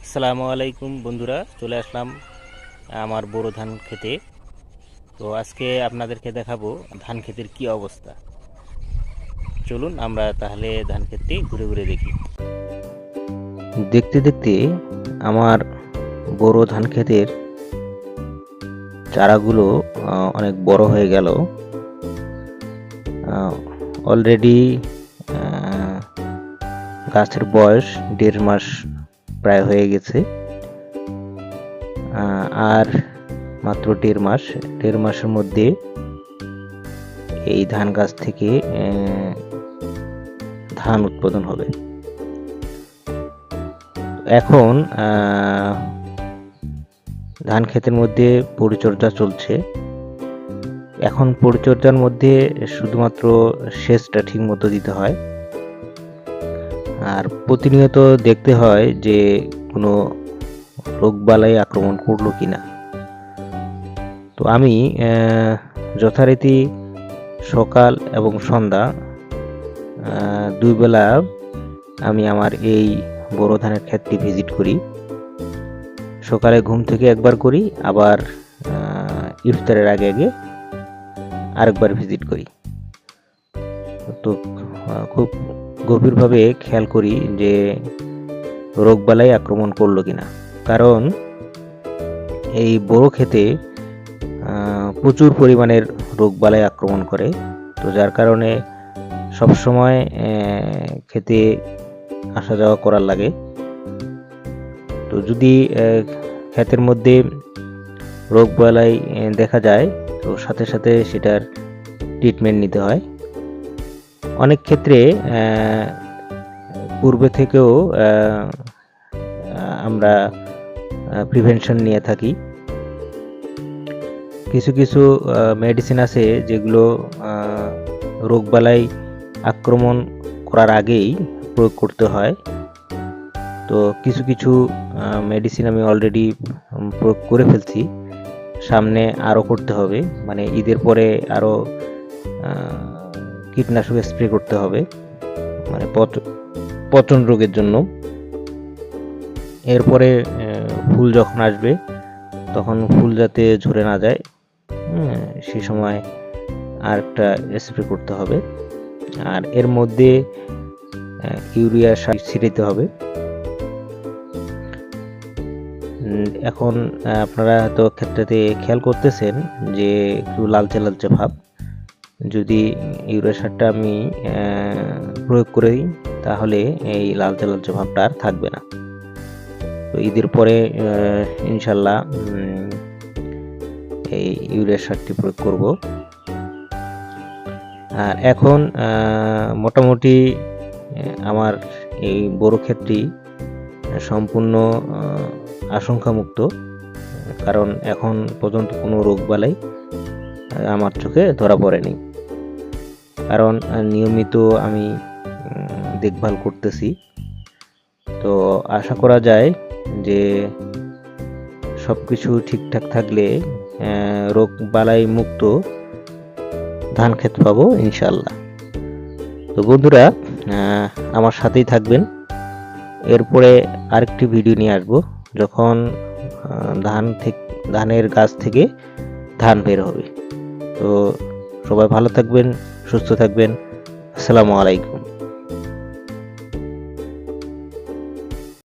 আসসালামু আলাইকুম বন্ধুরা, চলে আসলাম আমার বোরো ধান খেতে। তো আজকে আপনাদেরকে দেখাবো ধান ক্ষেতের কি অবস্থা। চলুন আমরা তাহলে ধান ক্ষেতটি ঘুরে ঘুরে দেখি। দেখতে দেখতে আমার বোরো ধান ক্ষেতের চারাগুলো অনেক বড় হয়ে গেল। অলরেডি গাছের বয়স 1.5 মাস প্রায় হয়ে গেছে। আর মাত্র 1.5 মাসের মধ্যে এই ধান গাছ থেকে ধান উৎপাদন হবে। এখন ধান ক্ষেতের মধ্যে পরিচর্যা চলছে। এখন পরিচর্যার মধ্যে শুধুমাত্র সেচটা ঠিক মতো দিতে হয়, আর প্রতিনিয়ত দেখতে হয় যে কোনো রোগবালাই আক্রমণ করলো কিনা। তো আমি যথারীতি সকাল এবং সন্ধ্যা দুই বেলা আমি আমার এই বোরো ধানের ক্ষেতটি ভিজিট করি। সকালে ঘুম থেকে একবার করি, আবার ইফতারের আগে আগে আরেকবার ভিজিট করি। তো খুব গভীরভাবে খেয়াল করি যে রোগবালাই আক্রমণ করলো কিনা, কারণ এই বোরো ক্ষেতে প্রচুর পরিমাণের রোগবালাই আক্রমণ করে। তো যার কারণে সবসময় ক্ষেতে আসা যাওয়া করার লাগে। তো যদি ক্ষেতের মধ্যে রোগবালাই দেখা যায়, তো সাথে সাথে সেটার ট্রিটমেন্ট নিতে হয়। অনেক ক্ষেত্রে পূর্বে থেকেও আমরা প্রিভেনশন নিয়ে থাকি। কিছু কিছু মেডিসিন আছে যেগুলো রোগবালাই আক্রমণ করার আগেই প্রয়োগ করতে হয়। তো কিছু কিছু মেডিসিন আমি অলরেডি প্রয়োগ করে ফেলছি, সামনে আরও করতে হবে। মানে ঈদের পরে আরও কীটনাশক স্প্রে করতে হবে, মানে পচন রোগের জন্য। এরপরে ফুল যখন আসবে তখন ফুল যাতে ঝরে না যায়, সেই সময় আর একটা স্প্রে করতে হবে। আর এর মধ্যে ইউরিয়া সার ছিটাতে হবে। এখন আপনারা তো ক্ষেত্রেতে খেয়াল করতেছেন যে একটু লালচে লালচে ভাব। যদি ইউরিয়া সারটা আমি প্রয়োগ করে দিই, তাহলে এই লালচে লালচে ভাবটা আর থাকবে না। তো ঈদের পরে ইনশাল্লাহ এই ইউরিয়া সারটি প্রয়োগ করব। আর এখন মোটামুটি আমার এই বোরো ক্ষেতটি সম্পূর্ণ আশঙ্কামুক্ত, কারণ এখন পর্যন্ত কোনো রোগবালাই আমার চোখে ধরা পড়েনি। কারণ নিয়মিত আমি দেখভাল করতেছি। তো আশা করা যায় যে সব কিছু ঠিকঠাক থাকলে রোগবালাই মুক্ত ধান ক্ষেত পাবো ইনশাল্লাহ। তো বন্ধুরা, আমার সাথেই থাকবেন। এরপরে আরেকটি ভিডিও নিয়ে আসবো, যখন ধানের গাছ থেকে ধান বের হবে। তো সবাই ভালো থাকবেন, সুস্থ থাকবেন। আসসালামু আলাইকুম।